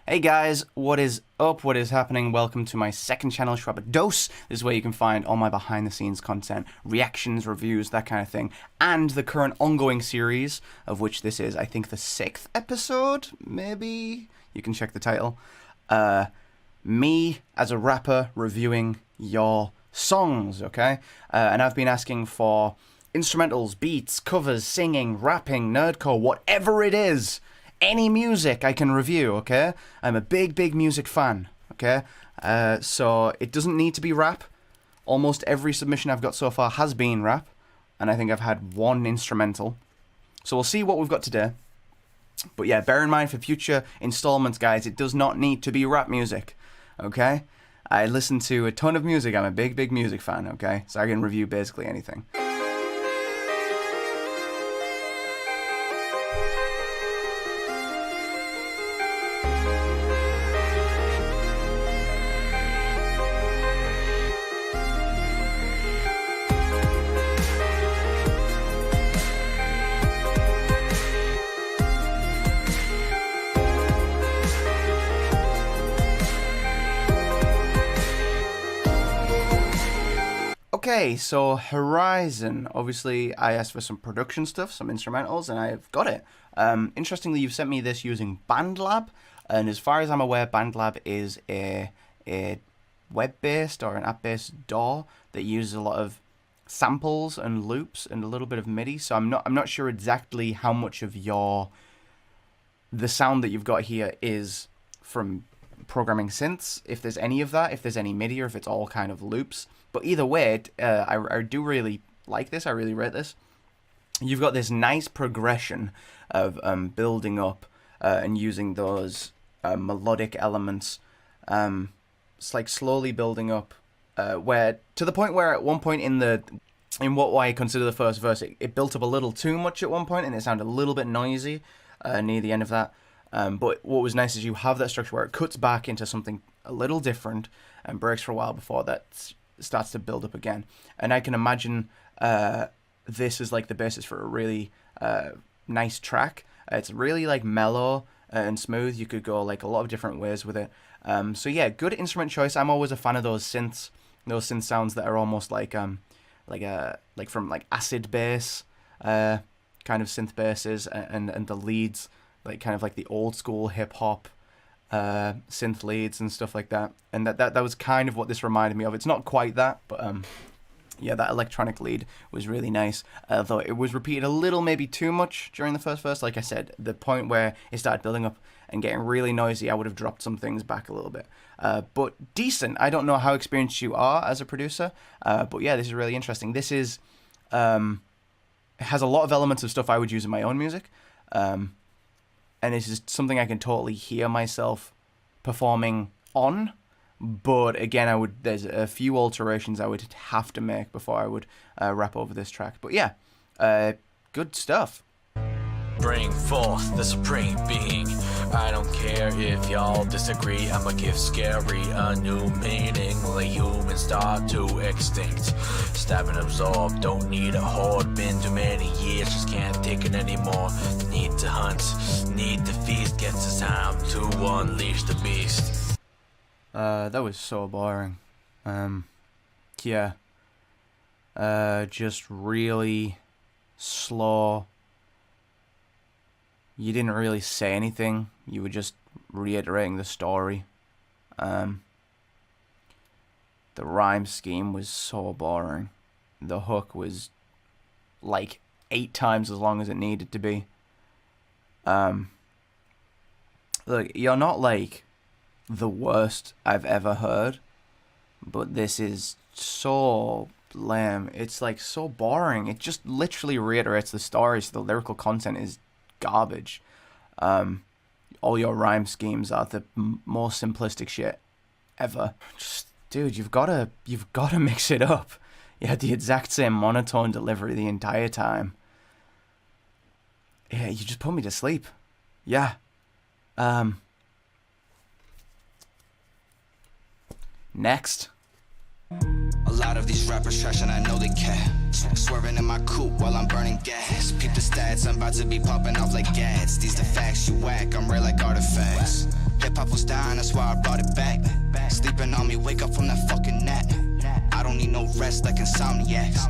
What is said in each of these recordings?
Hey guys, what is up? What is happening? Welcome to my second channel, Shwab-Adose. This is where you can find all my behind the scenes content, reactions, reviews, that kind of thing, and the current ongoing series, of which this is, I think, the 6th episode, maybe? You can check the title. Me, as a rapper, reviewing your songs, okay? And I've been asking for instrumentals, beats, covers, singing, rapping, nerdcore, whatever it is. Any music I can review, okay? I'm a big music fan, okay? So it doesn't need to be rap. Almost every submission I've got so far has been rap, and I think I've had one instrumental. So we'll see what we've got today. But yeah, bear in mind for future installments, guys, it does not need to be rap music, okay? I listen to a ton of music. I'm a big music fan, okay? So I can review basically anything. Okay, so Horizon, obviously I asked for some production stuff, some instrumentals, and I've got it. Interestingly, you've sent me this using BandLab, and as far as I'm aware, BandLab is a web-based or an app-based DAW that uses a lot of samples and loops and a little bit of MIDI, so I'm not sure exactly how much of the sound that you've got here is from programming synths, if there's any of that, if there's any MIDI, or if it's all kind of loops. But either way, I do really like this. I really rate this. You've got this nice progression of building up and using those melodic elements. It's like slowly building up, where to the point where at one point in what I consider the first verse, it built up a little too much at one point, and it sounded a little bit noisy near the end of that. But what was nice is you have that structure where it cuts back into something a little different and breaks for a while before that starts to build up again. And I can imagine this is like the basis for a really nice track. It's really like mellow and smooth. You could go like a lot of different ways with it. So yeah, good instrument choice. I'm always a fan of those synth sounds that are almost like from like acid bass kind of synth basses, and the leads like kind of like the old school hip hop synth leads and stuff like that. And that was kind of what this reminded me of. It's not quite that, but yeah, that electronic lead was really nice, though it was repeated a little, maybe too much during the first verse. Like I said, the point where it started building up and getting really noisy, I would have dropped some things back a little bit, but decent. I don't know how experienced you are as a producer, but yeah, this is really interesting. This is it has a lot of elements of stuff I would use in my own music, and this is something I can totally hear myself performing on. But again, there's a few alterations I would have to make before I would rap over this track. But yeah, good stuff. Bring forth the supreme being. I don't care if y'all disagree. I'ma give scary a new meaning. Let humans start to extinct. Stab and absorb, don't need a horde. Been too many years, just can't take it anymore. Need to hunt, need to feast. Gets the time to unleash the beast. That was so boring. Yeah. Just really slow. You didn't really say anything. You were just reiterating the story. The rhyme scheme was so boring. The hook was like 8 times as long as it needed to be. Look, you're not like the worst I've ever heard, but this is so lame. It's like so boring. It just literally reiterates the story, so the lyrical content is garbage. All your rhyme schemes are the most simplistic shit ever. Just, dude, you've gotta mix it up. You had the exact same monotone delivery the entire time. Yeah, you just put me to sleep. Yeah. Next. A lot of these rappers trash and I know they can. Swerving in my coupe while I'm burning gas. Peep the stats, I'm about to be popping off like gas. These the facts, you whack, I'm rare like artifacts. Hip-hop was how I brought it back. Sleeping on me, wake up from that fucking nap. I don't need no rest like insomniacs.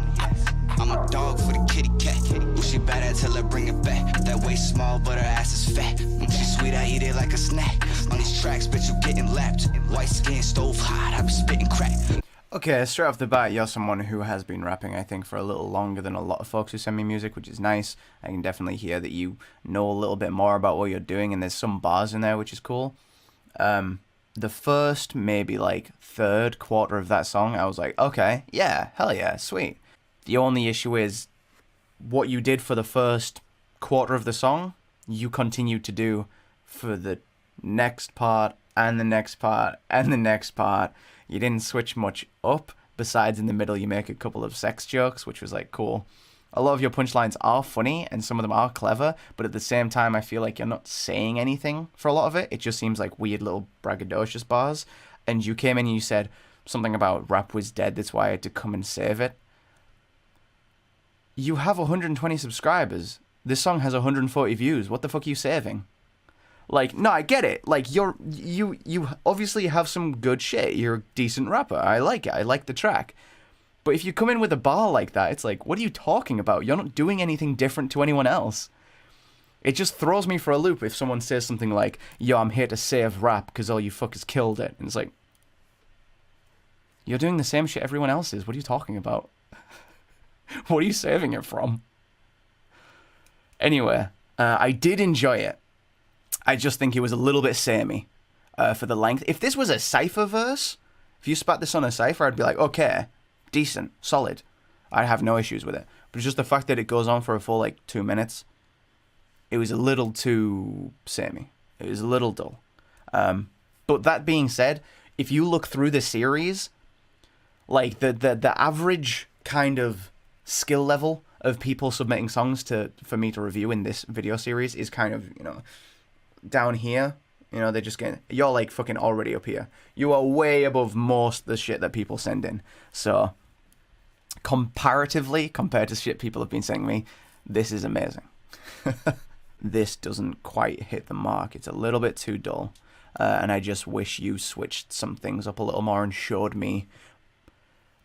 I'm a dog for the kitty cat. Ooh, she bad, I tell her bring it back. That waist small, but her ass is fat. She sweet, I eat it like a snack. On these tracks, bitch, you getting lapped. White skin, stove hot, I be spitting crack. Okay, straight off the bat, you're someone who has been rapping, I think, for a little longer than a lot of folks who send me music, which is nice. I can definitely hear that you know a little bit more about what you're doing, and there's some bars in there, which is cool. The first, maybe like third quarter of that song, I was like, okay, yeah, hell yeah, sweet. The only issue is what you did for the first quarter of the song, you continue to do for the next part, and the next part, and the next part. You didn't switch much up, besides in the middle you make a couple of sex jokes, which was like cool. A lot of your punchlines are funny, and some of them are clever, but at the same time I feel like you're not saying anything for a lot of it. It just seems like weird little braggadocious bars. And you came in and you said something about rap was dead, that's why I had to come and save it. You have 120 subscribers. This song has 140 views. What the fuck are you saving? Like, no, I get it. Like, you obviously have some good shit. You're a decent rapper. I like it. I like the track. But if you come in with a bar like that, it's like, what are you talking about? You're not doing anything different to anyone else. It just throws me for a loop if someone says something like, yo, I'm here to save rap because all you fuckers killed it. And it's like, you're doing the same shit everyone else is. What are you talking about? What are you saving it from? Anyway, I did enjoy it. I just think it was a little bit samey for the length. If this was a cypher verse, if you spat this on a cypher, I'd be like, okay, decent, solid. I'd have no issues with it. But it's just the fact that it goes on for a full, 2 minutes. It was a little too samey. It was a little dull. But that being said, if you look through the series, the average kind of skill level of people submitting songs for me to review in this video series is kind of, down here. They're just getting, you're fucking already up here. You are way above most of the shit that people send in. So comparatively, compared to shit people have been sending me, this is amazing. This doesn't quite hit the mark. It's a little bit too dull. And I just wish you switched some things up a little more and showed me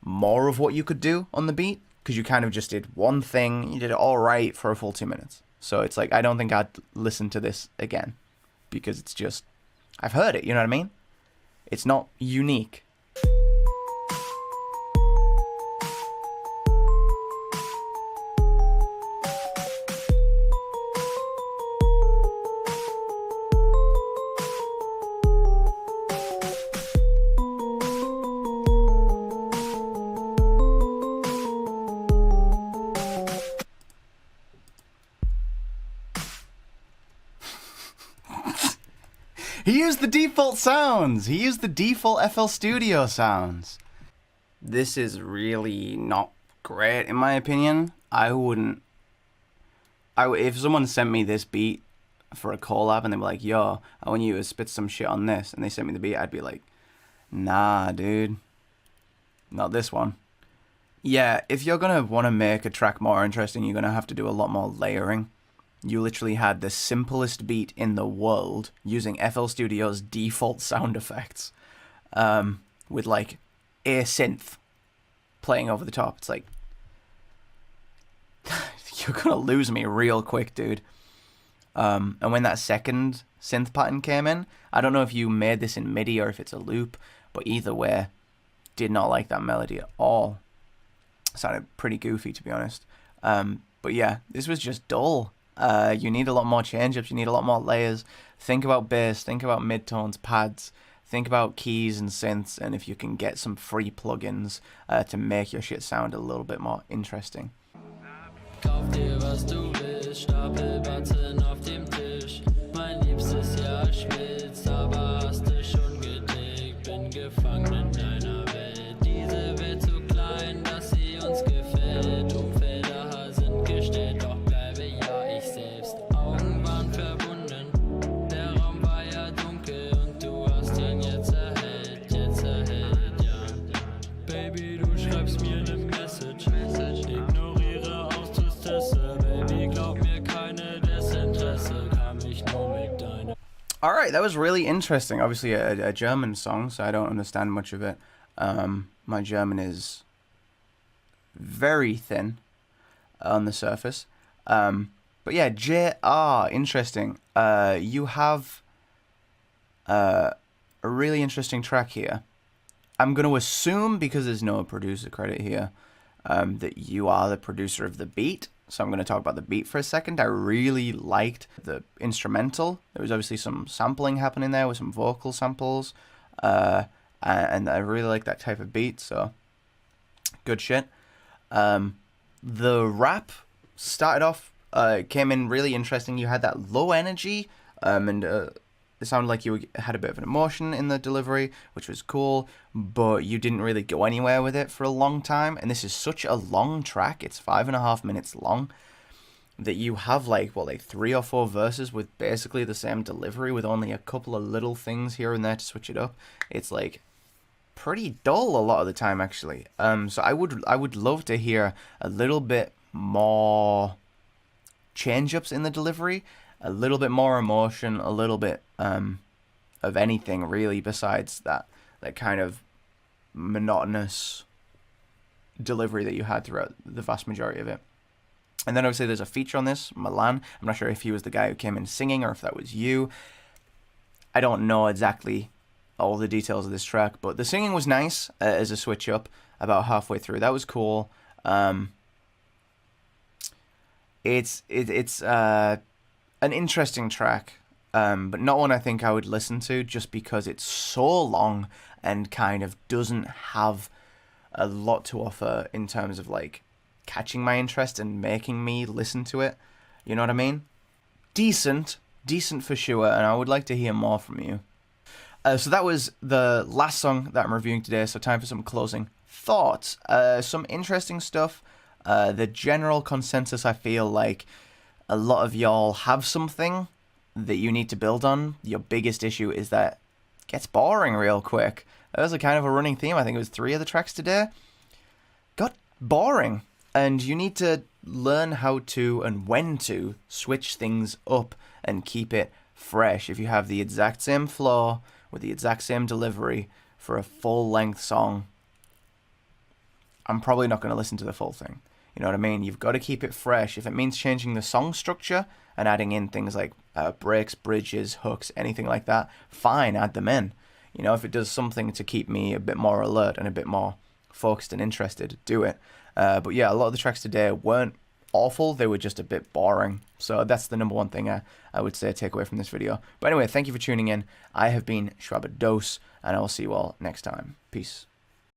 more of what you could do on the beat. Because you kind of just did one thing, you did it all right for a full 2 minutes. So it's like, I don't think I'd listen to this again. Because it's just, I've heard it, you know what I mean? It's not unique. He used the default sounds. He used the default FL Studio sounds. This is really not great, in my opinion. If someone sent me this beat for a collab and they were like, yo, I want you to spit some shit on this, and they sent me the beat, I'd be like, nah, dude. Not this one. Yeah, if you're gonna want to make a track more interesting, you're gonna have to do a lot more layering. You literally had the simplest beat in the world using FL Studio's default sound effects with a synth playing over the top. It's like, you're gonna lose me real quick, dude. And when that second synth pattern came in, I don't know if you made this in MIDI or if it's a loop, but either way, did not like that melody at all. It sounded pretty goofy, to be honest. But yeah, this was just dull. You need a lot more change-ups, you need a lot more layers. Think about bass, think about midtones, pads, think about keys and synths, and if you can get some free plugins to make your shit sound a little bit more interesting. Kauf dir was du willst, Stapel Batzen auf dem Tisch. Mein liebstes Jahr schwitzt, aber hast du schon gedickt. Bin gefangen in deiner Welt, diese Welt zu klein, dass sie uns gefällt. Umfelder sind gestellt, doch bleibe ja ich selbst. Augen waren verbunden, der Raum war ja dunkel und du hast ihn jetzt erhellt, ja. Baby, du schreibst mir ne Message, ignoriere aus, tust es, Baby, glaub mir, keine Desinteresse. All right, that was really interesting. Obviously, a German song, so I don't understand much of it. My German is very thin on the surface. But yeah, JR, interesting. You have a really interesting track here. I'm going to assume, because there's no producer credit here, that you are the producer of the beat. So I'm going to talk about the beat for a second. I really liked the instrumental. There was obviously some sampling happening there with some vocal samples. And I really like that type of beat, so good shit. The rap started off, came in really interesting. You had that low energy, and it sounded like you had a bit of an emotion in the delivery, which was cool, but you didn't really go anywhere with it for a long time. And this is such a long track. It's 5.5 minutes long, that you have like 3 or 4 verses with basically the same delivery, with only a couple of little things here and there to switch it up. It's like pretty dull a lot of the time, actually. So I would love to hear a little bit more change-ups in the delivery, a little bit more emotion, a little bit of anything really besides that kind of monotonous delivery that you had throughout the vast majority of it. And then obviously there's a feature on this, Milan. I'm not sure if he was the guy who came in singing or if that was you. I don't know exactly all the details of this track, but the singing was nice as a switch up about halfway through. That was cool. It's an interesting track, but not one I think I would listen to, just because it's so long and kind of doesn't have a lot to offer in terms of like catching my interest and making me listen to it. You know what I mean? Decent for sure, and I would like to hear more from you. So that was the last song that I'm reviewing today, so time for some closing thoughts. Some interesting stuff. The general consensus, I feel like a lot of y'all have something that you need to build on. Your biggest issue is that it gets boring real quick. That was a kind of a running theme. I think it was 3 of the tracks today. Got boring. And you need to learn how to and when to switch things up and keep it fresh. If you have the exact same flow with the exact same delivery for a full-length song, I'm probably not going to listen to the full thing. You know what I mean? You've got to keep it fresh. If it means changing the song structure and adding in things like breaks, bridges, hooks, anything like that, fine, add them in. You know, if it does something to keep me a bit more alert and a bit more focused and interested, do it. But yeah, a lot of the tracks today weren't awful. They were just a bit boring. So that's the number one thing I would say take away from this video. But anyway, thank you for tuning in. I have been Shwab-Analysis, and I will see you all next time. Peace.